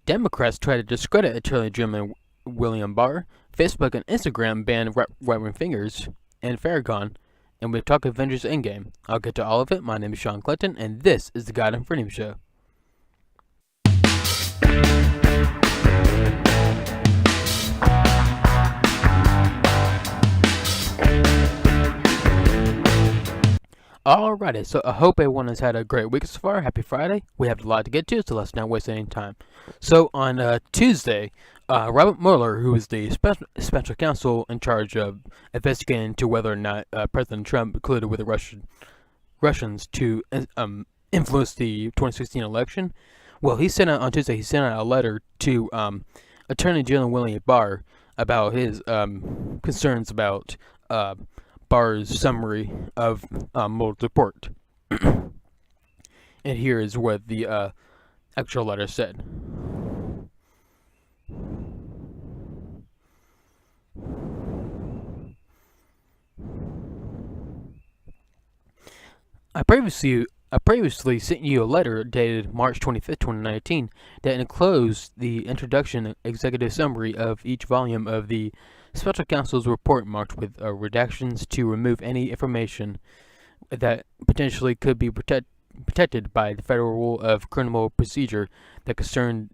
Democrats try to discredit Attorney General William Barr. Facebook and Instagram ban right-wing fingers and Farrakhan. And we talk Avengers Endgame. I'll get to all of it. My name is Sean Clinton, and this is the God and Freedom Show. Alrighty, so I hope everyone has had a great week so far. Happy Friday. We have a lot to get to, so let's not waste any time. So on Tuesday, Robert Mueller, who is the special counsel in charge of investigating into whether or not President Trump colluded with the Russians to influence the 2016 election, well, he sent out on Tuesday. He sent out a letter to Attorney General William Barr about his concerns about Barr's summary of Mueller's report. And here is what the actual letter said. I previously sent you a letter dated March 25th, 2019 that enclosed the introduction executive summary of each volume of the Special Counsel's report marked with redactions to remove any information that potentially could be protected by the Federal Rule of Criminal Procedure that concerned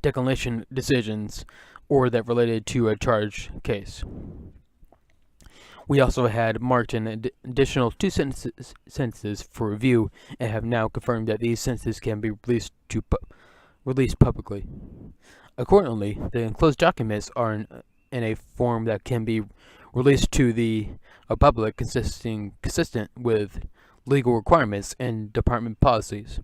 declination decisions or that related to a charged case. We also had marked an additional 2 sentences for review and have now confirmed that these sentences can be released publicly. Accordingly, the enclosed documents are in a form that can be released to the public consistent with legal requirements and department policies.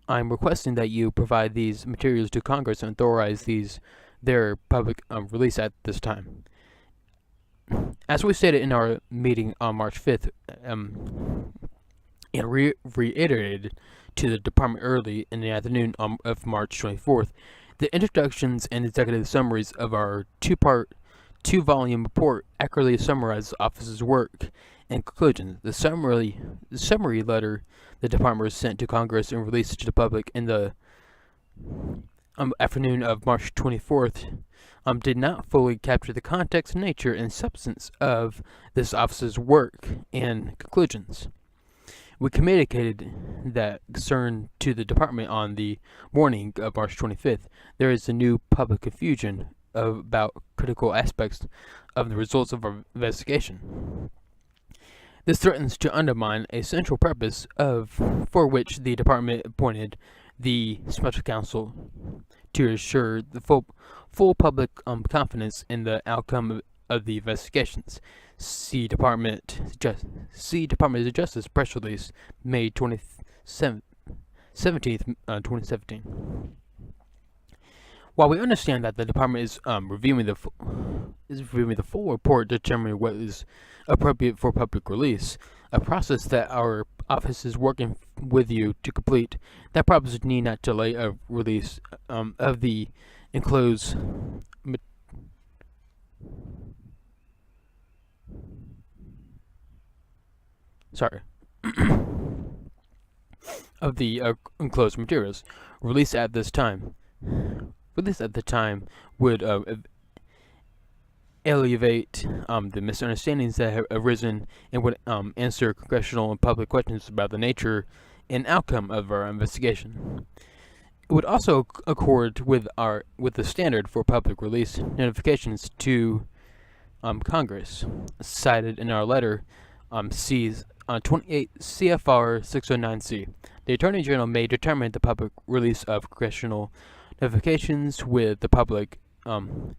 I'm requesting that you provide these materials to Congress and authorize their public release at this time. As we stated in our meeting on March 5th, and reiterated to the department early in the afternoon of March 24th, the introductions and executive summaries of our two-volume report accurately summarize the office's work and conclusions. The summary letter the department sent to Congress and released to the public in the afternoon of March 24th did not fully capture the context, nature, and substance of this office's work and conclusions. We communicated that concern to the department on the morning of March 25th. There is a new public confusion about critical aspects of the results of our investigation. This threatens to undermine a central purpose for which the department appointed the special counsel to assure the full public confidence in the outcome of the investigations. See Department of Justice press release, May 17th, 2017. While we understand that the department is reviewing the full report, determining what is appropriate for public release, a process that our office is working with you to complete, that process need not delay a release of the enclosed of the enclosed materials. Release at this time would alleviate the misunderstandings that have arisen and would answer congressional and public questions about the nature and outcome of our investigation. It would also accord with the standard for public release notifications to Congress, cited in our letter, C's 28 CFR 609C. The Attorney General may determine the public release of congressional notifications with the public would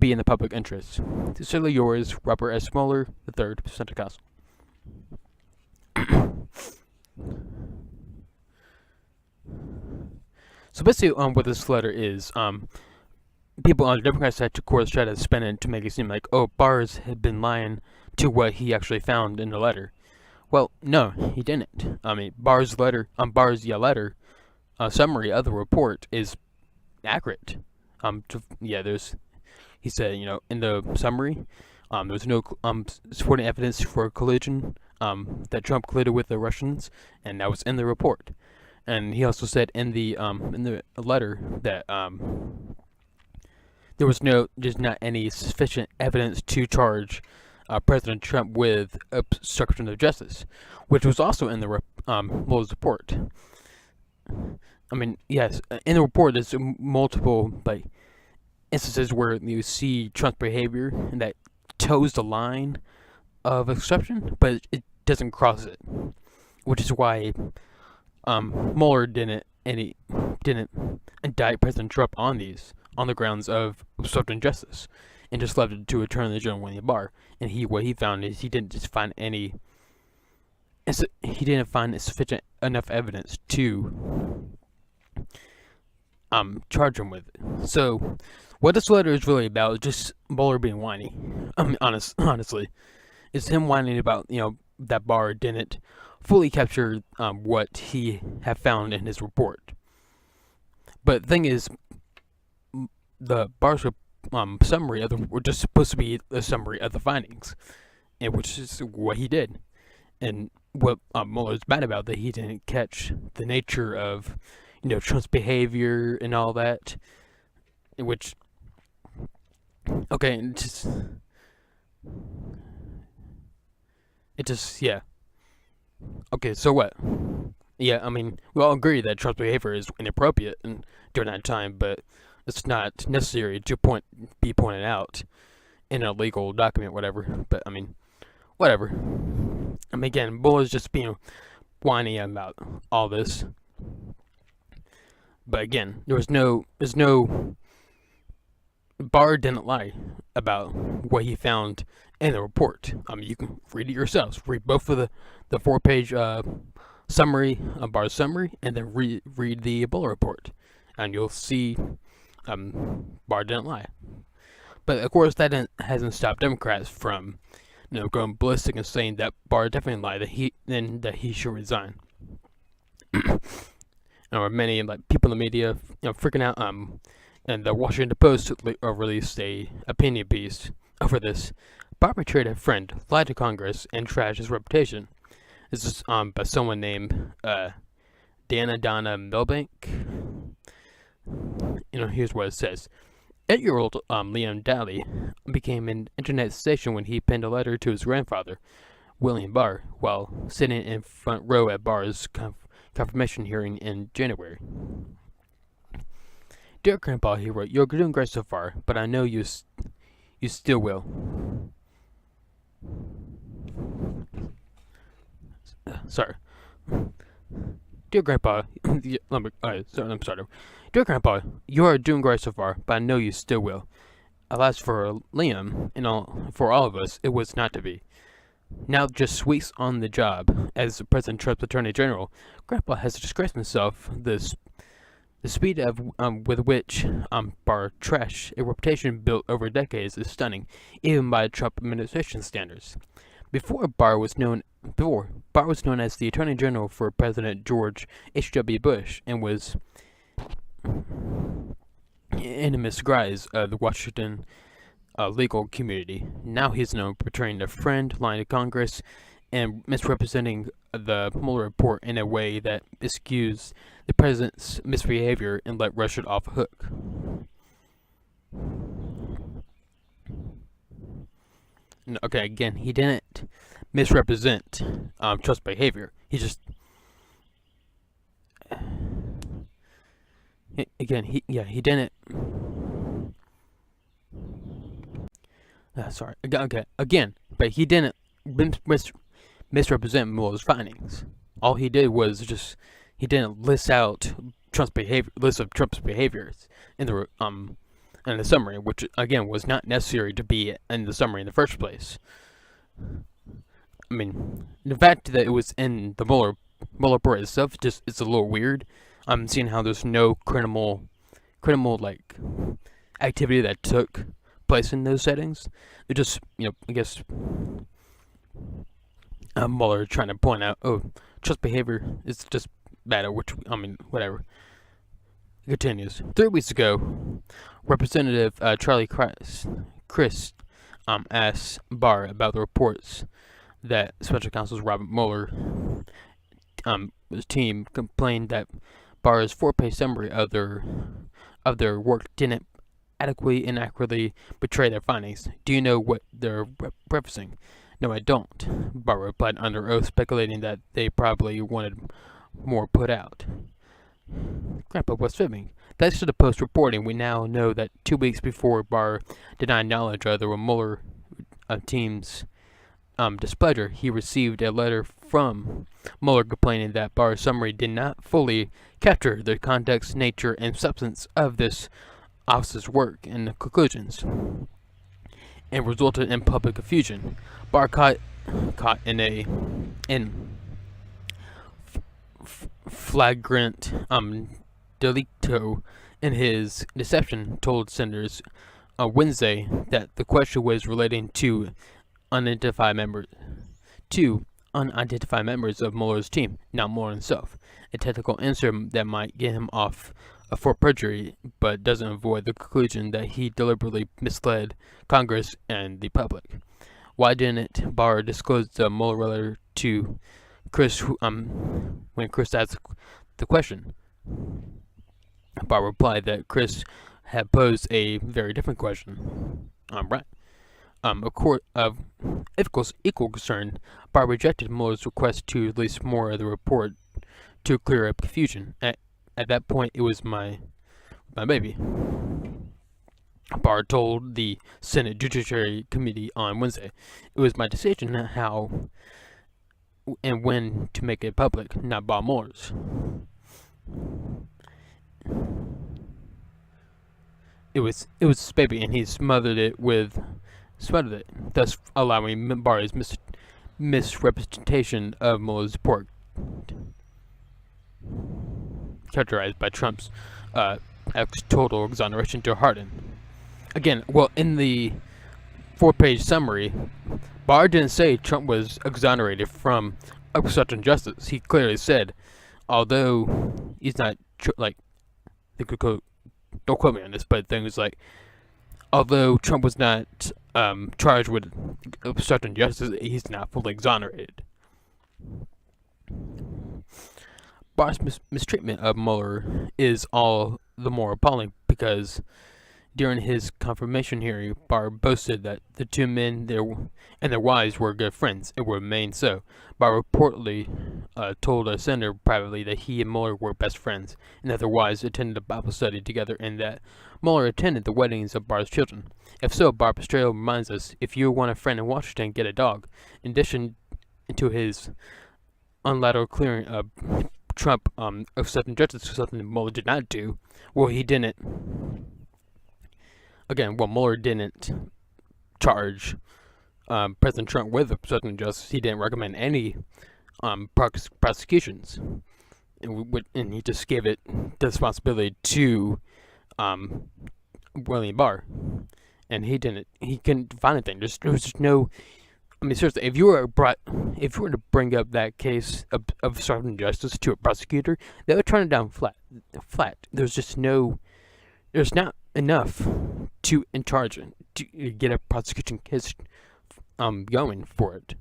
be in the public interest. Sincerely yours, Robert S. Mueller III, Central Counsel. So basically, what this letter is, people on the Democrat side, of course, try to spin it to make it seem like, oh, Barr's had been lying to what he actually found in the letter. Well, no, he didn't. I mean, Barr's letter, summary of the report is accurate. He said, in the summary, there's no supporting evidence for collusion, that Trump colluded with the Russians, and that was in the report. and he also said in the letter that there was there's not any sufficient evidence to charge President Trump with obstruction of justice, which was also in the Mueller's report. I mean, yes, in the report there's multiple instances where you see Trump's behavior and that toes the line of exception, but it doesn't cross it, which is why Mueller didn't indict President Trump on the grounds of obstructing justice, and just left it to Attorney General William Barr. And what he found is he didn't find sufficient enough evidence to charge him with it. So what this letter is really about is just Mueller being whiny. I mean, honestly, it's him whining about that Barr didn't fully capture what he had found in his report. But the thing is, the Barr's summary were just supposed to be a summary of the findings, and which is what he did. And what Mueller's mad about, that he didn't catch the nature of Trump's behavior and all that, which okay, yeah. Okay, so what? Yeah, I mean, we all agree that Trump's behavior is inappropriate during that time, but it's not necessary to be pointed out in a legal document, whatever. But I mean, whatever. I mean, again, Mueller's just being whiny about all this. But again, there's no Barr didn't lie about what he found in the report. I mean, you can read it yourselves. Read both of the 4-page summary, Barr's summary, and then read the Mueller report, and you'll see Barr didn't lie. But of course, that hasn't stopped Democrats from going ballistic and saying that Barr definitely lied, that he should resign. Or many people in the media freaking out. And the Washington Post released a opinion piece over this. Barr betrayed a friend, lied to Congress, and trashed his reputation. This is by someone named Donna Milbank. Here's what it says. 8-year-old Liam Daly became an internet sensation when he penned a letter to his grandfather, William Barr, while sitting in front row at Barr's confirmation hearing in January. Dear Grandpa, he wrote, you're doing great so far, but I know you still will. Sorry. Dear Grandpa, I'm sorry. Dear Grandpa, you are doing great so far, but I know you still will. Alas, for Liam, and for all of us, it was not to be. Now, just weeks on the job as President Trump's Attorney General, Grandpa has disgraced himself. The speed with which Barr trashed a reputation built over decades is stunning, even by Trump administration standards. Before Barr was known as the Attorney General for President George H.W. Bush, and was in a misguise of the Washington legal community. Now he's known for betraying a friend, lying to Congress, and misrepresenting the Mueller report in a way that excused the president's misbehavior and let Russia off the hook. Okay, again, he didn't misrepresent Trump's behavior. He just he didn't. Sorry. Okay, again, but he didn't misrepresent Mueller's findings. All he did was he didn't list out Trump's behaviors in the summary, which again was not necessary to be in the summary in the first place. I mean, the fact that it was in the Mueller report itself it's a little weird. I'm seeing how there's no criminal activity that took place in those settings. It just I guess Mueller trying to point out, Trump's behavior is just bad, which, whatever. It continues. 3 weeks ago, Representative Charlie Crist asked Barr about the reports that Special Counsel Robert Mueller team complained that Barr's 4-page summary of their work didn't adequately and accurately portray their findings. Do you know what they're referencing? No, I don't, Barr replied under oath, speculating that they probably wanted more put out. Grandpa was fibbing. Thanks to the Post reporting, we now know that 2 weeks before Barr denied knowledge of the Mueller team's displeasure, he received a letter from Mueller complaining that Barr's summary did not fully capture the context, nature, and substance of this office's work and the conclusions, and resulted in public confusion. Barr caught in flagrant delicto in his deception, told senators Wednesday that the question was relating to unidentified members of Mueller's team, not Mueller himself. A technical answer that might get him off for perjury, but doesn't avoid the conclusion that he deliberately misled Congress and the public. Why didn't Barr disclose the Mueller letter to Chris when Chris asked the question? Barr replied that Chris had posed a very different question. Right. A court of equal concern, Barr rejected Mueller's request to release more of the report to clear up confusion. At that point, it was my baby. Barr told the Senate Judiciary Committee on Wednesday, "It was my decision how and when to make it public, not Bob Mueller's." It was his baby, and he smothered it, thus allowing Barr's misrepresentation of Mueller's report, characterized by Trump's total exoneration, to harden. Again, well, in the 4-page summary, Barr didn't say Trump was exonerated from obstruction of justice. He clearly said, although he's not don't quote me on this, but things like, although Trump was not charged with obstruction of justice, he's not fully exonerated. Barr's mistreatment of Mueller is all the more appalling because during his confirmation hearing, Barr boasted that the two men and their wives were good friends and would remain so. Barr reportedly told a senator privately that he and Mueller were best friends, and that their wives attended a Bible study together, and that Mueller attended the weddings of Barr's children. If so, Barr Pestrello reminds us, if you want a friend in Washington, get a dog. In addition to his unilateral clearing of Trump accepting justice, something Mueller did not do. Well, he didn't. Again, Mueller didn't charge President Trump with obstruction of justice. He didn't recommend any prosecutions, and he just gave it the responsibility to William Barr, and he couldn't find anything. There was just no. I mean, seriously, if you were to bring up that case of obstruction of justice to a prosecutor, they would turn it down flat. There's not enough to charge it to get a prosecution case going for it.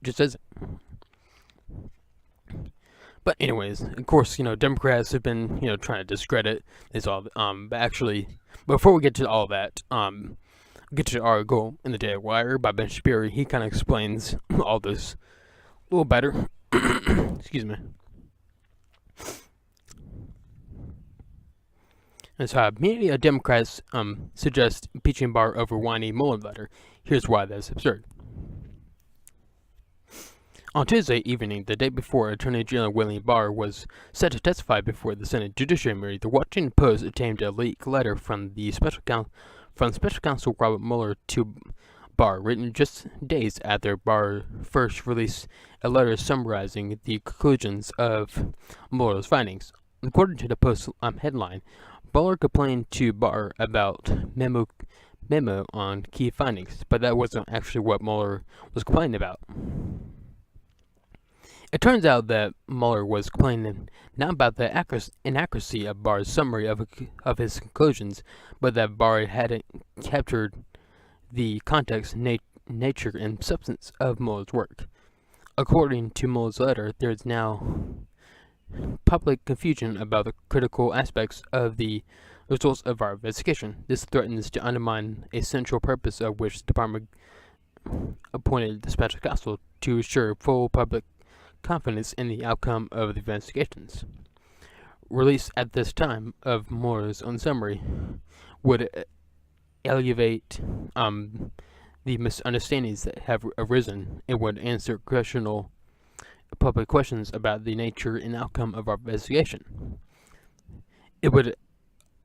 Just isn't. But anyways, of course, Democrats have been trying to discredit this all. But actually, before we get to all that, get to the article in the Daily Wire by Ben Shapiro. He kind of explains all this a little better. Excuse me. And so many Democrats suggest impeaching Barr over whiny Mueller letter. Here's why that's absurd. On Tuesday evening, the day before Attorney General William Barr was set to testify before the Senate Judiciary Committee, the Washington Post obtained a leaked letter from the Special Counsel Robert Mueller to Barr, written just days after Barr first released a letter summarizing the conclusions of Mueller's findings. According to the Post headline, Mueller complained to Barr about memo on key findings, but that wasn't actually what Mueller was complaining about. It turns out that Mueller was complaining not about the inaccuracy of Barr's summary of his conclusions, but that Barr hadn't captured the context, nature, and substance of Mueller's work. According to Mueller's letter, there is now public confusion about the critical aspects of the results of our investigation. This threatens to undermine a central purpose of which the department appointed the special counsel to ensure full public confidence in the outcome of the investigations. Release at this time of Mueller's own summary would alleviate the misunderstandings that have arisen and would answer congressional public questions about the nature and outcome of our investigation. It would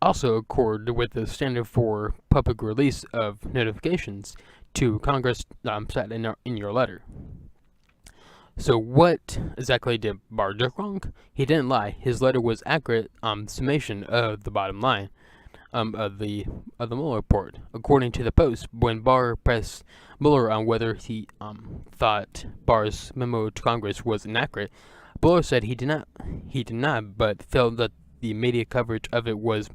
also accord with the standard for public release of notifications to Congress set in your letter. So what exactly did Barr do wrong? He didn't lie. His letter was accurate summation of the bottom line of the Mueller report. According to the Post, when Barr pressed Mueller on whether he thought Barr's memo to Congress was inaccurate, Mueller said he did not, but felt that the media coverage of it was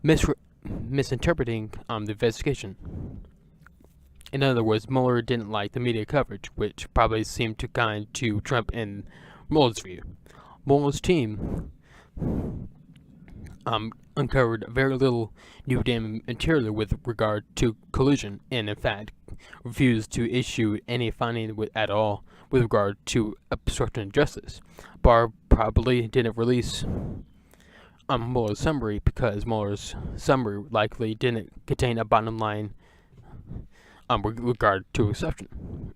misinterpreting the investigation. In other words, Mueller didn't like the media coverage, which probably seemed too kind to Trump in Mueller's view. Mueller's team uncovered very little new damning material with regard to collusion, and in fact refused to issue any finding at all with regard to obstruction of justice. Barr probably didn't release Mueller's summary because Mueller's summary likely didn't contain a bottom line with regard to exception,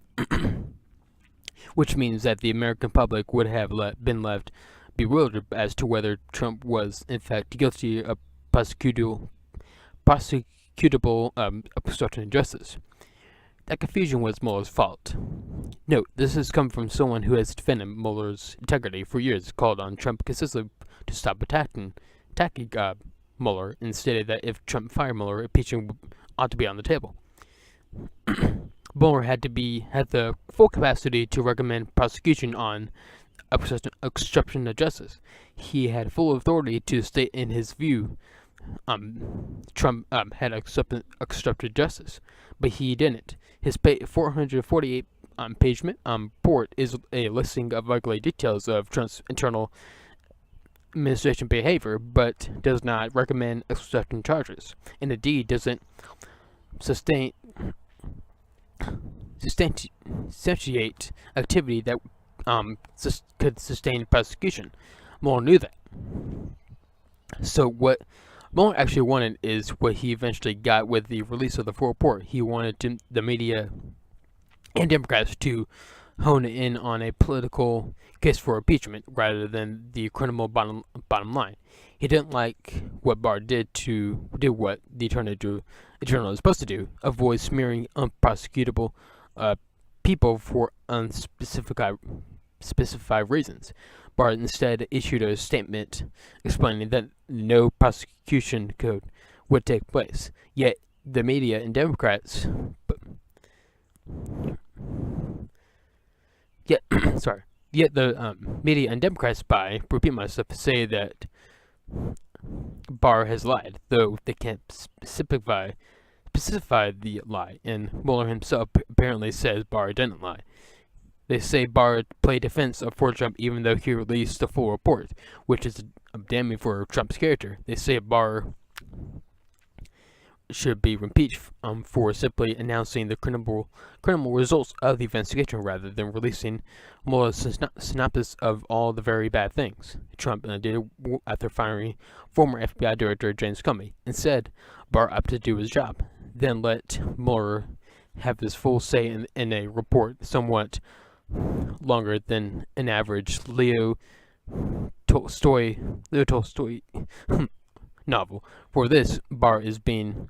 which means that the American public would have been left bewildered as to whether Trump was in fact guilty of prosecutable obstruction of justice. That confusion was Mueller's fault. Note, this has come from someone who has defended Mueller's integrity for years, called on Trump consistently to stop attacking Mueller, and stated that if Trump fired Mueller, impeachment ought to be on the table. Mueller had the full capacity to recommend prosecution on obstruction of justice. He had full authority to state in his view Trump had obstructed justice, but he didn't. His 448 page report is a listing of ugly details of Trump's internal administration behavior, but does not recommend obstruction charges, and indeed doesn't substantiate activity that could sustain prosecution. Mueller knew that. So what Mueller actually wanted is what he eventually got with the release of the full report. He wanted the media and Democrats to hone in on a political case for impeachment rather than the criminal bottom line. He didn't like what Barr did what the attorney is supposed to do: avoid smearing unprosecutable people for unspecified reasons. Barr instead issued a statement explaining that no prosecution code would take place. Yet the media and Democrats, media and Democrats, by repeat myself, say that Barr has lied, though they can't specify the lie, and Mueller himself apparently says Barr didn't lie. They say Barr played defense for Trump even though he released the full report, which is damning for Trump's character. They say Barr should be impeached for simply announcing the criminal results of the investigation rather than releasing Mueller's synopsis of all the very bad things Trump did after firing former FBI Director James Comey. Instead, Barr opted to do his job, then let Mueller have his full say in a report somewhat longer than an average Leo Tolstoy novel. For this, Barr is being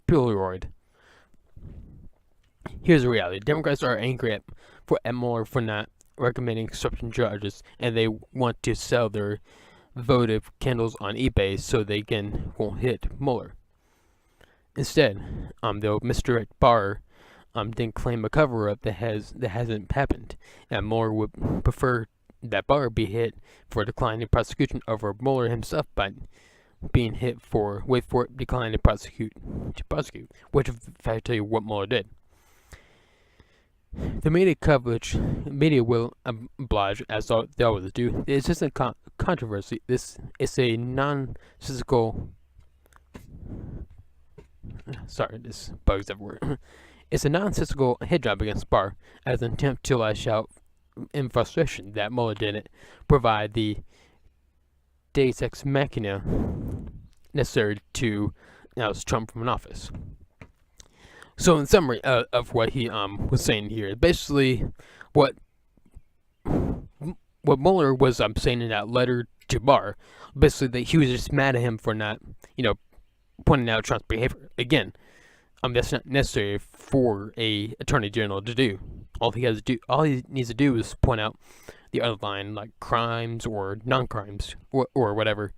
pilloried. Here's the reality: Democrats are angry at Mueller for not recommending obstruction charges, and they want to sell their votive candles on eBay so they won't hit Mueller. Instead, they'll misdirect Barr, then claim a cover-up that hasn't happened, and Mueller would prefer that Barr be hit for declining prosecution over Mueller himself by being hit for declining to prosecute, which is effectively what Mueller did. The media will oblige, as they always do. It's just a controversy. This is a nonsensical. Sorry, this bugs everywhere. It's a nonsensical hit job against Barr as an attempt to lash out in frustration that Mueller didn't provide the deus ex machina necessary to oust Trump from an office. So, in summary of what he was saying here, basically what Mueller was saying in that letter to Barr, basically that he was just mad at him for not, pointing out Trump's behavior. Again, that's not necessary for a attorney general to do. All he needs to do is point out the underlying like crimes or non-crimes or whatever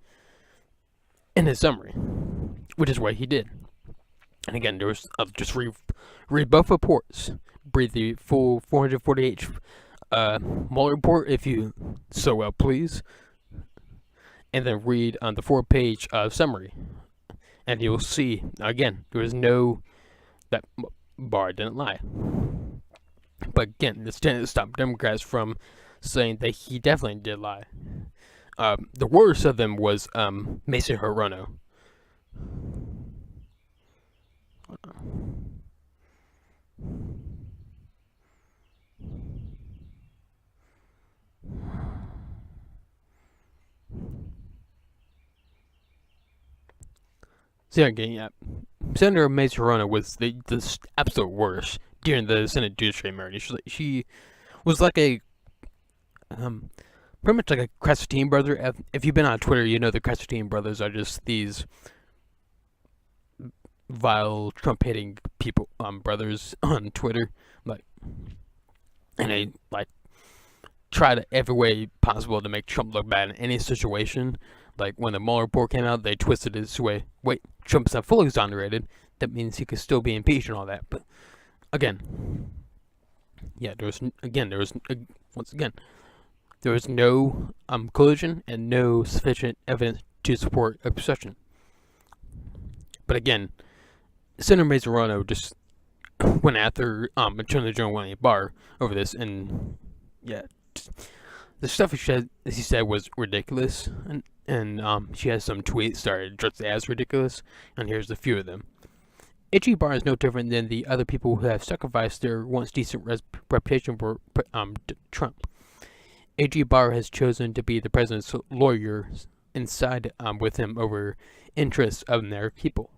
in his summary, which is what he did. And again, there was just read both reports. Read the full 448 Mueller report if you so well please, and then read on the 4-page summary, and you'll see again there was no that Barr didn't lie. But again, this didn't stop Democrats from saying that he definitely did lie. The worst of them was Mason Hirono. So again, yeah, Senator Mason Hirono was the absolute worst during the Senate Judiciary Hearing. She was like a pretty much like a Crestine brother. If you've been on Twitter, you know the Crestine brothers are just these vile Trump-hating people, brothers on Twitter, and they try to every way possible to make Trump look bad in any situation. Like when the Mueller report came out, they twisted it this way. Wait, Trump's not fully exonerated. That means he could still be impeached and all that. But again, yeah, there was no collusion and no sufficient evidence to support obstruction. But again, Senator Mason Hirono just went after Attorney General William Barr over this, and yeah, the stuff he said was ridiculous, and she has some tweets started just as ridiculous, and here's a few of them. A.G. Barr is no different than the other people who have sacrificed their once decent reputation for Trump. A.G. Barr has chosen to be the president's lawyer and side with him over interests of their people.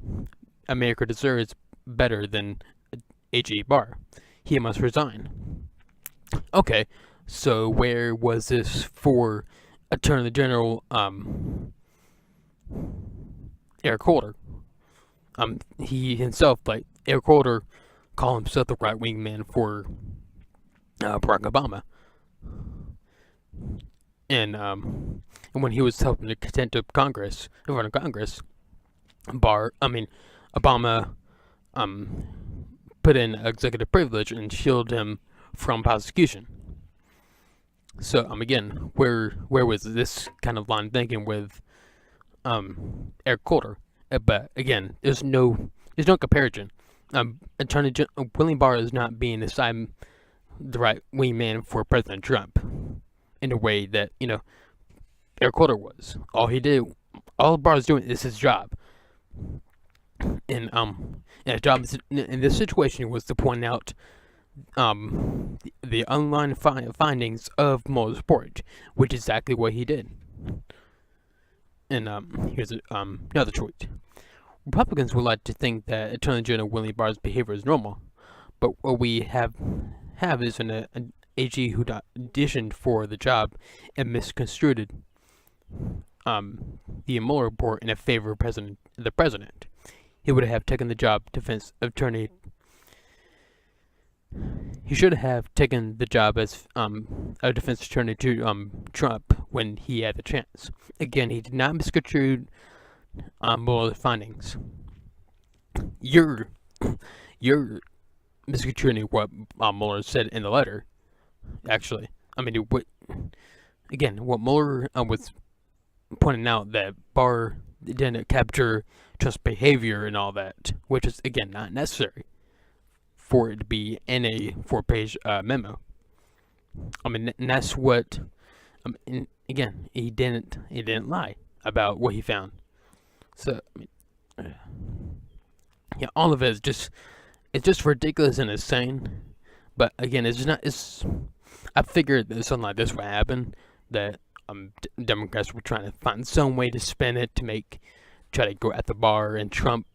America deserves better than A.G. Barr. He must resign. Okay, so where was this for Attorney General Eric Holder? He himself, Eric Holder, called himself the right-wing man for Barack Obama. And when he was helping the contempt of Congress, in front of Congress, Obama put in executive privilege and shielded him from prosecution. So again, where was this kind of line thinking with Eric Holder? But again, there's no comparison. Attorney General William Barr is not being assigned the right wing man for President Trump in a way that Eric Holder was. All Barr is doing is his job, and his job in this situation was to point out the online findings of Mueller's report, which is exactly what he did. And here's another tweet. Republicans would like to think that Attorney General William Barr's behavior is normal, but what we have is an AG who auditioned for the job and misconstrued the Mueller report in a favor of the president. He would have taken the job defense attorney. He should have taken the job as a defense attorney to Trump when he had the chance. Again, he did not misconstrue Mueller's findings. You're misconstruing what Mueller said in the letter. Actually, what Mueller was pointing out that Barr didn't capture Trump's behavior and all that, which is again not necessary for it to be in a 4-page memo. I mean, and that's what. And again, he didn't lie about what he found. So I mean, yeah, all of it is just ridiculous and insane. But again, it's not. I figured that something like this would happen. That Democrats were trying to find some way to spin it to try to go at the Barr and Trump,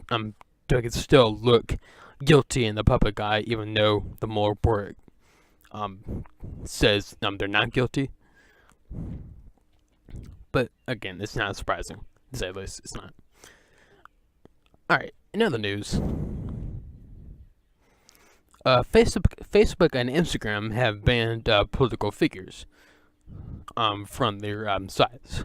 to make it still look guilty in the public eye, even though the Mueller report says they're not guilty. But again, it's not surprising, to say the least. It's not. All right, in other news, Facebook and Instagram have banned political figures from their sites.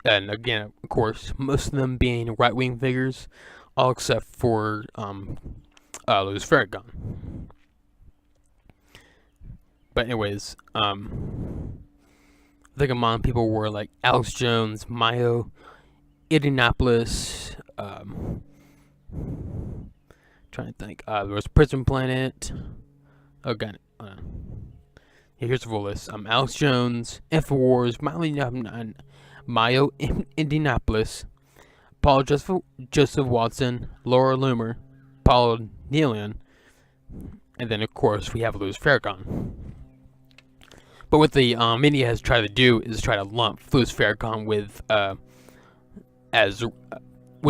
And again, of course, most of them being right-wing figures, all except for Louis Farrakhan. But anyways, I think among people were like Alex Jones, Mayo, Indianapolis, trying to think, there was Prison Planet. Oh, got it. Here's the full list. Alex Jones, InfoWars, Mayo, Indianapolis, Paul Joseph Watson, Laura Loomer, Paul Nealon, and then of course we have Louis Farrakhan. But what the media has tried to do is try to lump Louis Farrakhan with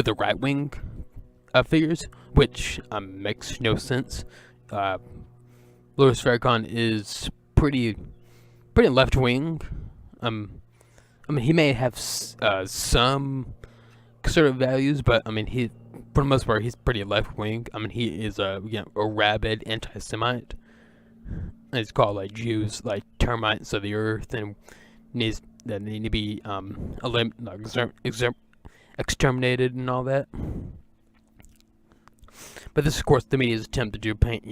the right wing figures, which makes no sense. Louis Farrakhan is pretty left wing. I mean, he may have some conservative values, but I mean, for the most part, he's pretty left wing. I mean, he is a rabid anti-Semite. And he's called like Jews like termites of the earth, and need to be exterminated and all that. But this, of course, the media's attempt to paint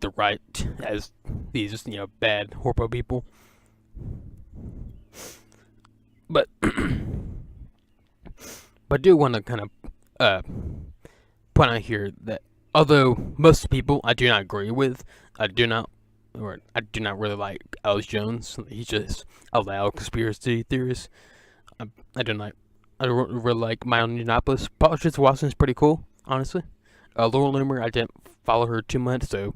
the right as these bad, horrible people. But I do want to kind of point out here that although most people I do not agree with, I do not really like Alex Jones. He's just a loud conspiracy theorist. I don't really like Mayo Indianapolis. Paul Joseph Watson's pretty cool, honestly. Laura Loomer, I didn't follow her too much, so.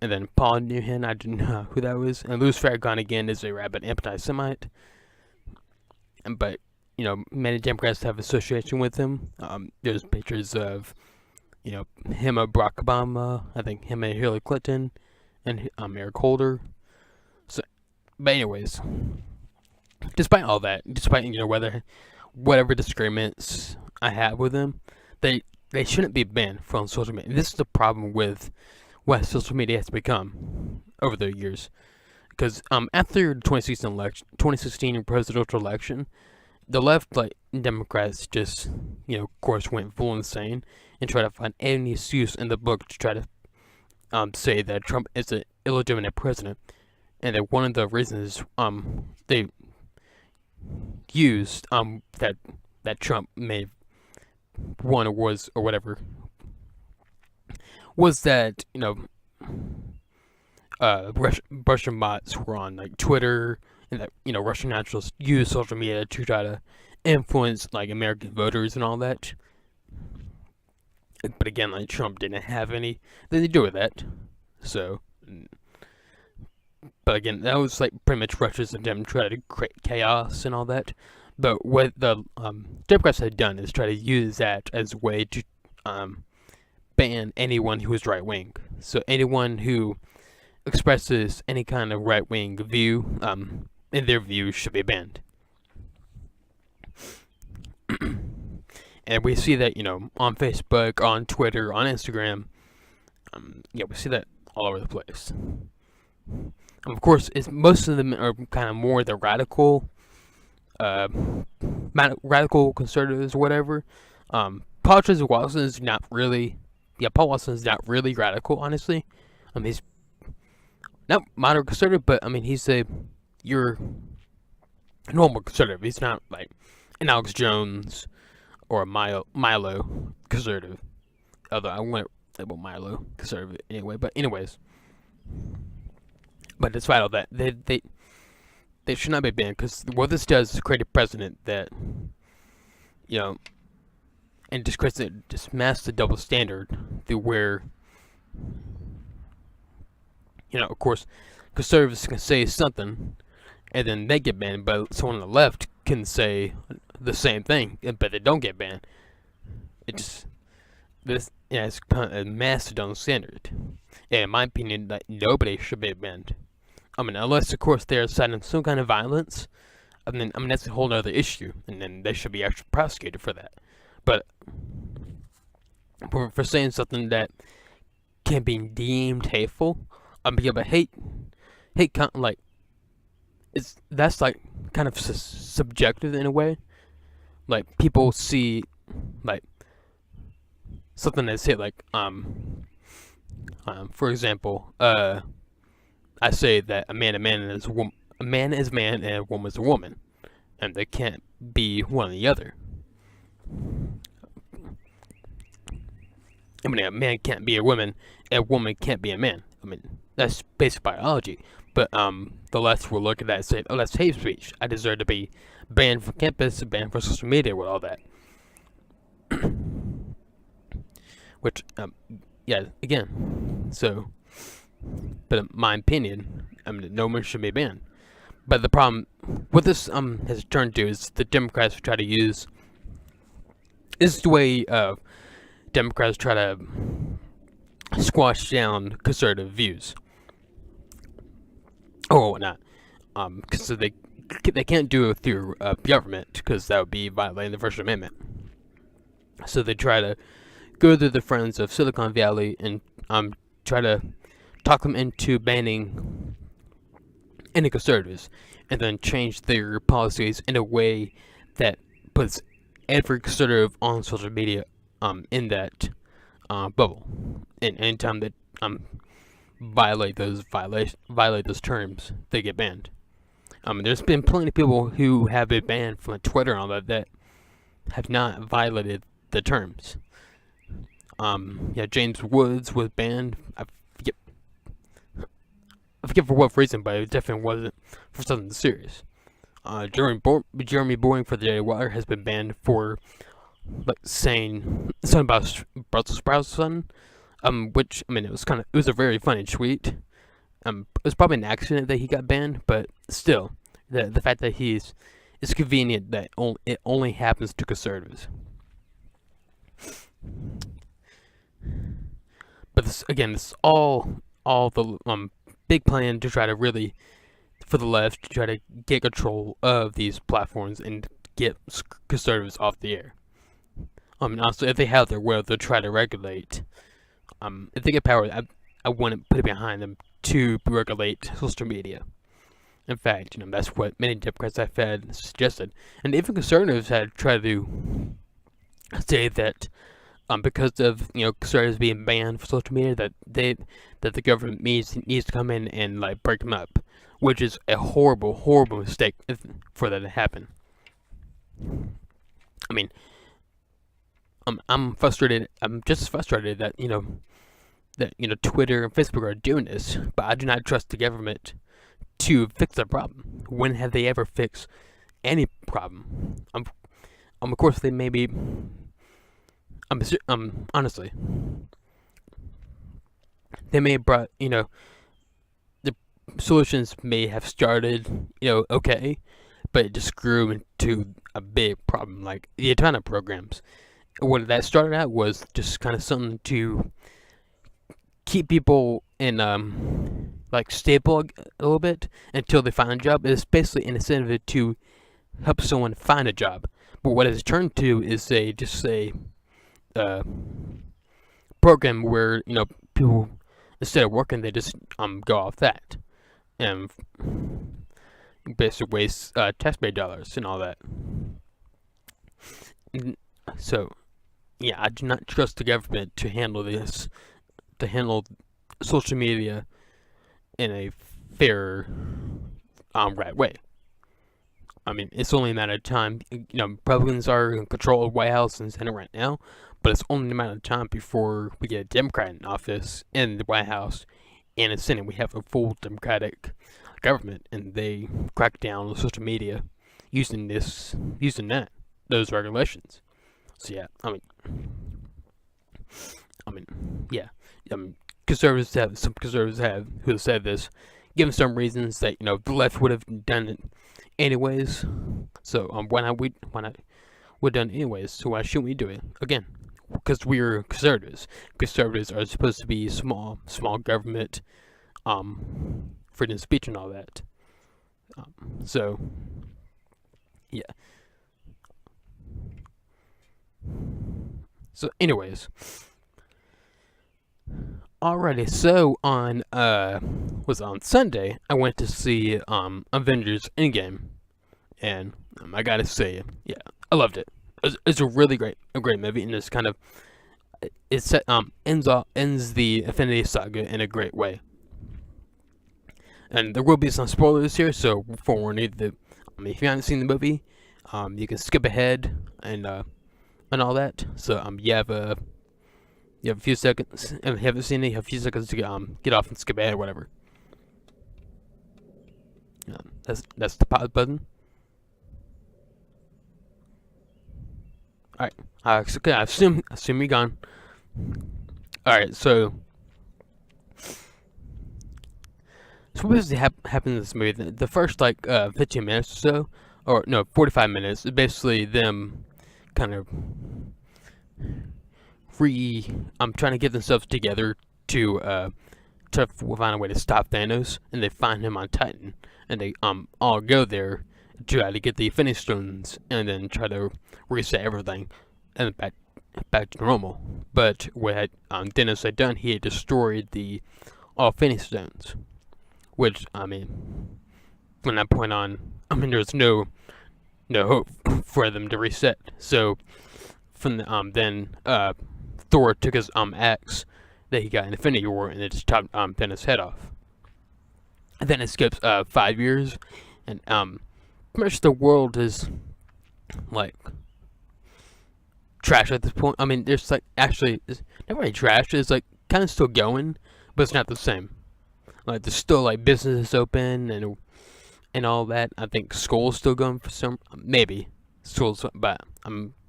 And then Paul Newhan, I didn't know who that was. And Louis Farrakhan, again, is a rabid anti-Semite. But, many Democrats have association with him. There's pictures of, him and Barack Obama, I think him and Hillary Clinton, and Eric Holder. So, but anyways, despite all that, despite, whatever disagreements I have with them, they shouldn't be banned from social media. And this is the problem with what social media has become over the years. Because after the 2016 presidential election, the left, like Democrats, just of course, went full insane and tried to find any excuse in the book to try to say that Trump is an illegitimate president, and that one of the reasons they used that Trump may have won or whatever was that Russian bots were on like Twitter, and that Russian nationalists use social media to try to influence like American voters and all that. But again, like Trump didn't have anything to do with that. So, but again, that was like pretty much Russia's attempt to try to create chaos and all that. But what the Democrats had done is try to use that as a way to ban anyone who is right wing. So anyone who expresses any kind of right wing view, in their view, should be banned. And we see that on Facebook, on Twitter, on Instagram. We see that all over the place. Of course, most of them are kind of more the radical conservatives or whatever. Paul Joseph Watson is not really. Yeah, Paul Watson is not really radical, honestly. He's not moderate conservative, but he's your normal conservative. He's not like an Alex Jones or a Milo conservative. Although I wouldn't label Milo conservative anyway. But anyways, but despite all that, they should not be banned, because what this does is create a precedent that, you know, and just masks the double standard to where, you know, of course, conservatives can say something and then they get banned, but someone on the left can say the same thing, but they don't get banned. It's kind of a massive double standard. And in my opinion, that nobody should be banned. I mean, unless of course they're citing some kind of violence, and then that's a whole other issue, and then they should be actually prosecuted for that. But for saying something that can be deemed hateful, yeah, but hate, like, that's like kind of subjective in a way. Like, people see like something that's hate, like for example, I say that a man is a man is a man and a woman is a woman, and they can't be one or the other. I mean, a man can't be a woman, and a woman can't be a man. I mean, that's basic biology. But the left will look at that and say, "Oh, that's hate speech. I deserve to be banned from campus, banned from social media with all that." Which, yeah, again, so, but in my opinion, I mean, no one should be banned. But the problem, what this has turned to, is the Democrats try to use, this is the way Democrats try to squash down conservative views or whatnot, because they can't do it through government, because that would be violating the First Amendment. So they try to go to the friends of Silicon Valley and try to talk them into banning any conservatives, and then change their policies in a way that puts every conservative on social media in that bubble. And anytime that violate those terms, they get banned. There's been plenty of people who have been banned from Twitter and all that have not violated the terms. Yeah, James Woods was banned. I forget for what reason, but it definitely wasn't for something serious. Jeremy Boring for the Daily Wire has been banned for like saying something about Brussels sprouts, which, I mean, it was a very funny tweet. It was probably an accident that he got banned, but still, the fact that it's convenient that it only happens to conservatives. But this is all the big plan to try to really, for the left, to try to get control of these platforms and get conservatives off the air. Also, if they have their will, they'll try to regulate. If they get power, I wouldn't put it behind them to regulate social media. In fact, that's what many Democrats I've had suggested, and even conservatives had tried to say that because of conservatives being banned for social media, that the government needs to come in and like break them up, which is a horrible mistake for that to happen. I mean, I'm frustrated. I'm just as frustrated that Twitter and Facebook are doing this, but I do not trust the government to fix the problem. When have they ever fixed any problem? Of course they may be. Honestly, they may have brought, the solutions may have started, okay, but it just grew into a big problem, like the Atana programs. What that started out was just kind of something to keep people in, like, stable a little bit until they find a job. It's basically an incentive to help someone find a job. But what it's turned to is a program where people, instead of working, they just go off that and basically waste taxpayer dollars and all that. So yeah, I do not trust the government to handle this, to handle social media in a fair, right way. I mean, it's only a matter of time. Republicans are in control of White House and Senate right now, but it's only a matter of time before we get a Democrat in office in the White House and in the Senate. We have a full Democratic government, and they crack down on social media using those regulations. So yeah, yeah, some conservatives have who have said this, given some reasons that the left would have done it anyways. So why not we've done it anyways? So why shouldn't we do it again? Because we're conservatives. Conservatives are supposed to be small government, freedom of speech and all that. So yeah. So anyways. Alrighty, so on Sunday I went to see Avengers Endgame, and I gotta say, yeah, I loved it. It's a really great movie, and it's kind of ends the Infinity Saga in a great way. And there will be some spoilers here, so forewarning that if you haven't seen the movie, you can skip ahead and all that. So you have a few seconds. If you haven't seen it, you have a few seconds to get off and skip ahead or whatever. That's the pause button. Alright. Okay, I assume you're gone. Alright, so what basically happened in this movie? The first 15 minutes or so, or no, 45 minutes, is basically them kind of trying to get themselves together to find a way to stop Thanos, and they find him on Titan, and they all go there to try to get the Infinity Stones, and then try to reset everything and back to normal. But what Thanos had done, he had destroyed all Infinity Stones, which from that point on, there's no hope for them to reset. So from then Thor took his axe that he got in Infinity War, and it just chopped Thanos' head off. And then it skips 5 years, and pretty much the world is trash at this point. There's actually it's not really trash. It's kind of still going, but it's not the same. There's still businesses open and all that. I think school's still going for some, maybe schools, but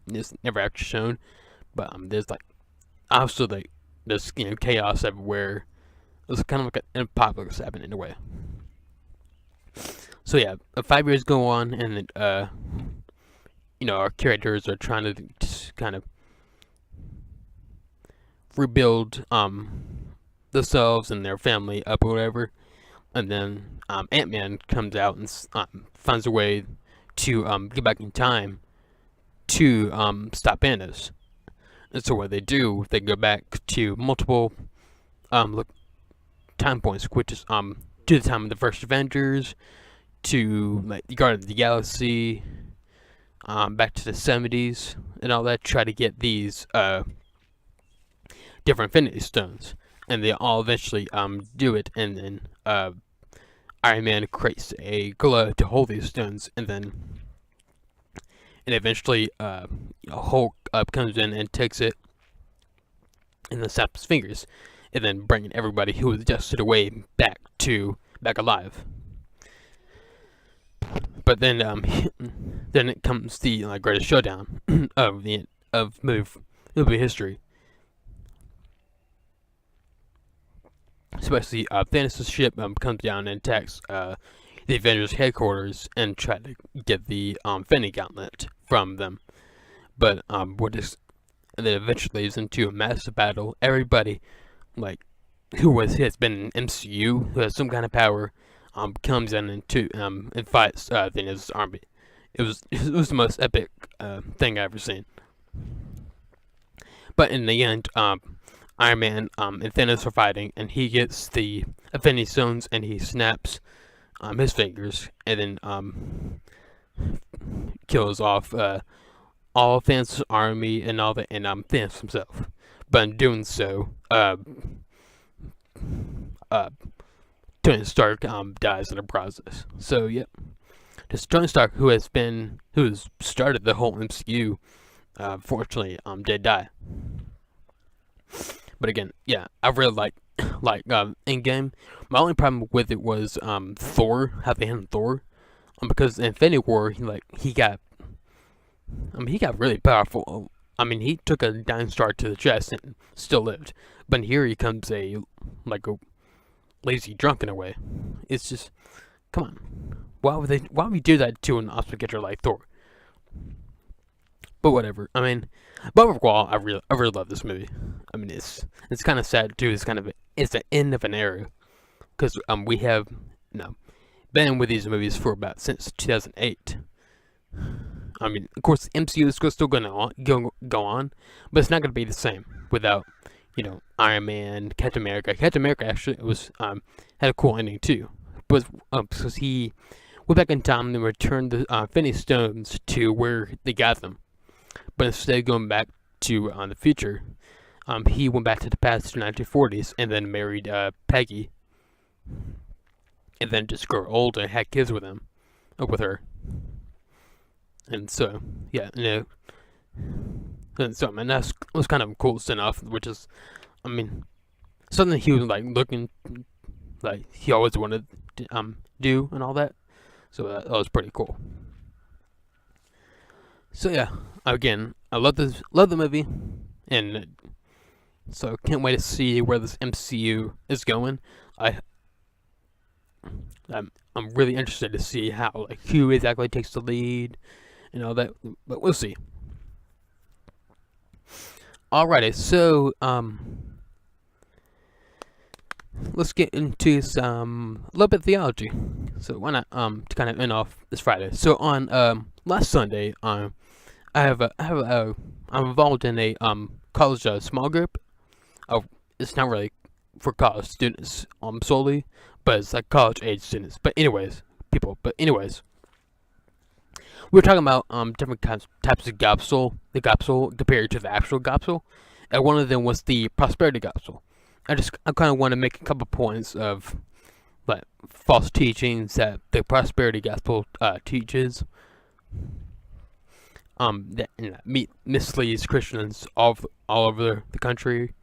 it's never actually shown. But there's also there's chaos everywhere. It's kind of like an apocalypse happening in a way. So yeah, 5 years go on, and our characters are trying to just kind of rebuild themselves and their family up or whatever. And then Ant-Man comes out and finds a way to get back in time to stop Thanos. And so what they do, they go back to multiple time points, which is to the time of the first Avengers, to the Guardians of the Galaxy, back to the 70s and all that, try to get these different Infinity Stones, and they all eventually do it, and then Iron Man creates a glove to hold these stones, and eventually Hulk comes in and takes it, and then snaps his fingers, and then bringing everybody who was adjusted away back alive. But then it comes the greatest showdown of movie history. Especially Thanos' ship comes down and attacks the Avengers headquarters and try to get the Infinity Gauntlet from them. But and then eventually leads into a massive battle. Everybody who has been in MCU, who has some kind of power, comes in and fights Thanos' army. It was the most epic thing I've ever seen. But in the end, Iron Man and Thanos are fighting, and he gets the Infinity Stones, and he snaps his fingers, and then kills off all Thanos' army and all that, and Thanos himself. But in doing so, Tony Stark dies in the process. So yep, just Tony Stark, who has started the whole MCU, fortunately did die. But again, yeah, I really like Endgame. My only problem with it was Thor, how they handled Thor, because in Infinity War he got really powerful. I mean, he took a dying star to the chest and still lived. But here he comes a lazy drunk in a way. It's just, come on, why would we do that to an awesome character like Thor? But whatever. I mean, but overall, I really love this movie. I mean, it's kind of sad too. It's the end of an era, because we have been with these movies for about since 2008. I mean, of course, MCU is still going to go on, but it's not going to be the same without Iron Man, Captain America. Captain America actually had a cool ending too, but because he went back in time and returned the Infinity Stones to where they got them. But instead of going back to the future, he went back to the past, to 1940s, and then married Peggy, and then just grew old and had kids with her. And so, yeah, and so, man, that was kind of cool enough, which is, I mean, something he was looking he always wanted to do and all that. So that was pretty cool. So yeah, again, I love the movie, and so can't wait to see where this MCU is going. I'm really interested to see how who exactly takes the lead and all that, but we'll see. Alrighty, so let's get into some a little bit of theology. So why not to kind of end off this Friday. So on last Sunday, I'm involved in a college small group. It's not really for college students solely, but it's like college age students. But anyways, we were talking about different types of gospel, the gospel compared to the actual gospel, and one of them was the prosperity gospel. I kind of want to make a couple points of false teachings that the prosperity gospel teaches. That misleads Christians all over the country.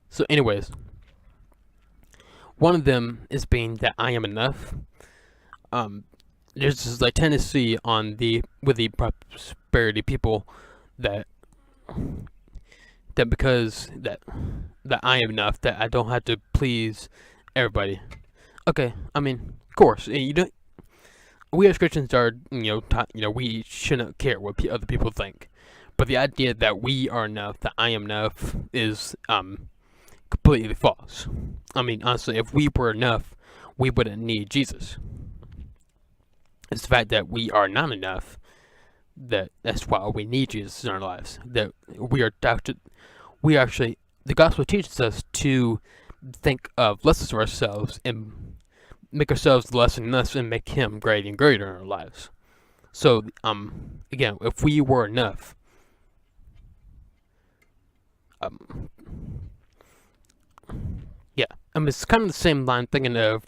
So, anyways, one of them is being that I am enough. There's this tendency with the prosperity people that because that I am enough, that I don't have to please everybody. Okay, I mean, of course, you don't. We as Christians are, taught, we shouldn't care what other people think. But the idea that we are enough, that I am enough, is completely false. I mean, honestly, if we were enough, we wouldn't need Jesus. It's the fact that we are not enough that's why we need Jesus in our lives. That we actually, the gospel teaches us to think of less of ourselves and make ourselves less and less, and make Him great and greater in our lives. So, again, if we were enough, yeah, it's kind of the same line, thinking of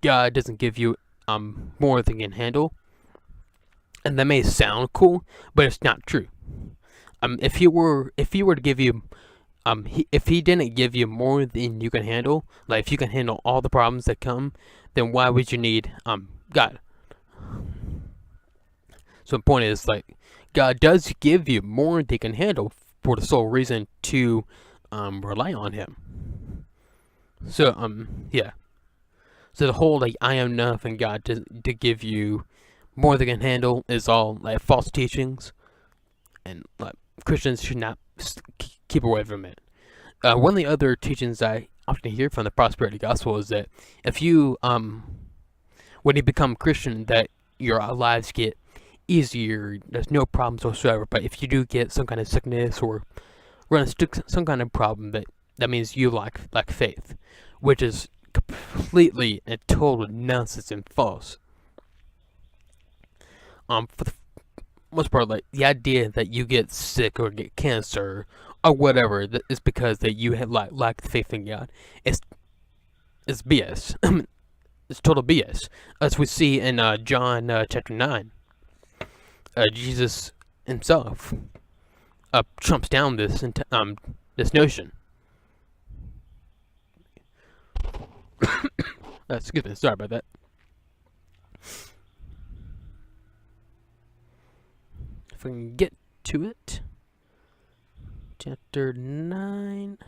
God doesn't give you more than you can handle, and that may sound cool, but it's not true. If He were to give you if He didn't give you more than you can handle, if you can handle all the problems that come, then why would you need God? So the point is, God does give you more than you can handle for the sole reason to rely on Him. So yeah. So the whole I am enough and God to give you more than you can handle is all false teachings, and Christians should not keep away from it. One of the other teachings I often hear from the prosperity gospel is that if you when you become Christian, that your lives get easier, there's no problems whatsoever. But if you do get some kind of sickness or run into some kind of problem, that means you lack faith, which is completely and total nonsense and false. For the most part, the idea that you get sick or get cancer or whatever that is because that you have lack faith in God, it's BS. It's total BS, as we see in John chapter 9. Jesus Himself trumps down this notion. Excuse me, sorry about that. If we can get to it, chapter 9.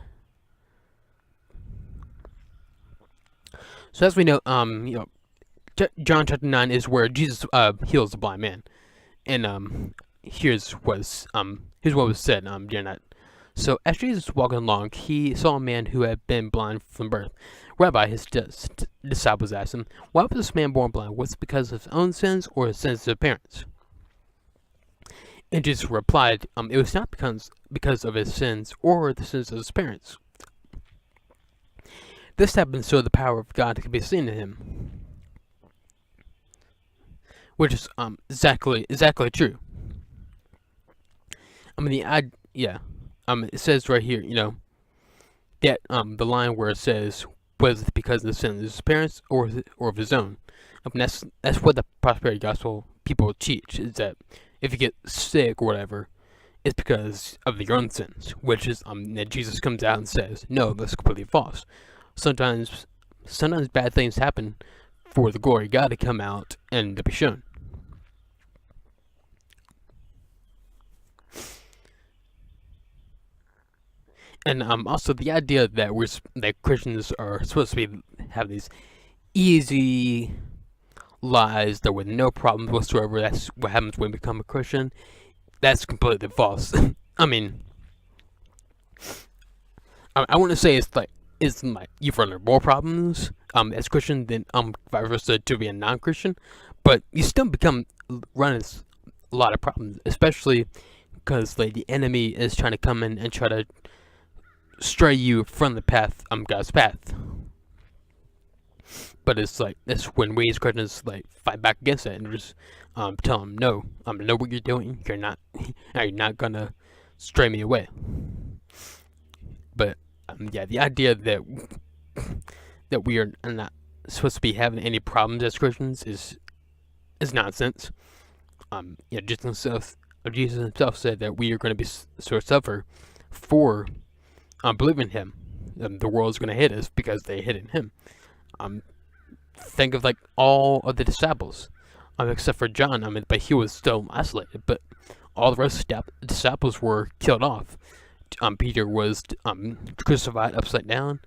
So as we know, John chapter 9 is where Jesus heals the blind man, and here's what was said during that. So as Jesus was walking along, he saw a man who had been blind from birth. Rabbi, his disciples asked him, "Why was this man born blind? Was it because of his own sins or the sins of his parents?" And Jesus replied, "It was not because of his sins or the sins of his parents. This happened so the power of God could be seen in him," which is exactly true. It says right here, that the line where it says, "Was it because of the sins of his parents or of his own?" That's what the prosperity gospel people teach, is that if you get sick or whatever, it's because of your own sins, which is that Jesus comes out and says, no, that's completely false. Sometimes bad things happen for the glory of God to come out and to be shown. And also the idea that Christians are supposed to have these easy lives that with no problems whatsoever. That's what happens when we become a Christian. That's completely false. I mean, I wouldn't say it's like you've run into more problems as Christian than vice versa to be a non-Christian, but you still run into a lot of problems, especially because like the enemy is trying to come in and try to stray you from the path, God's path. But it's when we as Christians fight back against it and just tell them, no, I know what you're doing. You're not gonna stray me away. But the idea that we are not supposed to be having any problems as Christians is nonsense. Jesus himself said that we are going to be suffer for believing in him. The world's going to hate us because they hate in him. Think of all of the disciples, except for John. But he was still isolated. But all the rest of the disciples were killed off. Peter was crucified upside down.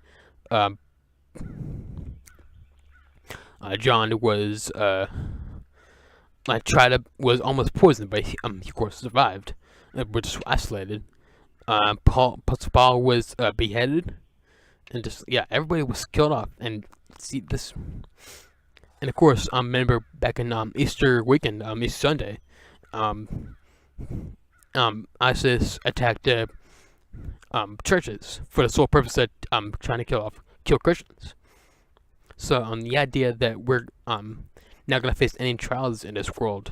John was was almost poisoned, but he of course survived. We're just isolated. Paul was beheaded, and everybody was killed off. And see this, and of course, remember back in Easter weekend, Easter Sunday, ISIS attacked churches for the sole purpose of trying to kill Christians. So the idea that we're not gonna face any trials in this world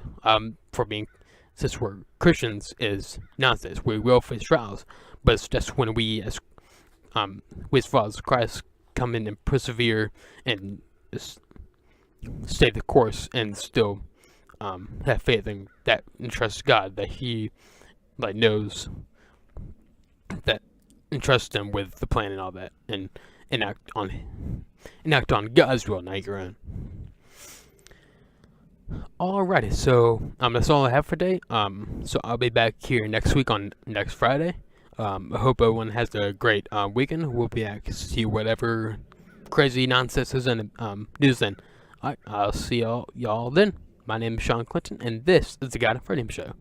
since we're Christians is nonsense. We will face trials, but it's just when we as followers of Christ come in and persevere and stay the course and still have faith in that and trust God that He knows that and trust Him with the plan and all that, and act on God's will, not your own. Alrighty, so that's all I have for today. So I'll be back here next week on next Friday. I hope everyone has a great weekend. We'll be back to see whatever crazy nonsense is in news then. Alright, I'll see y'all then. My name is Sean Clinton, and this is the God of Freedom Show.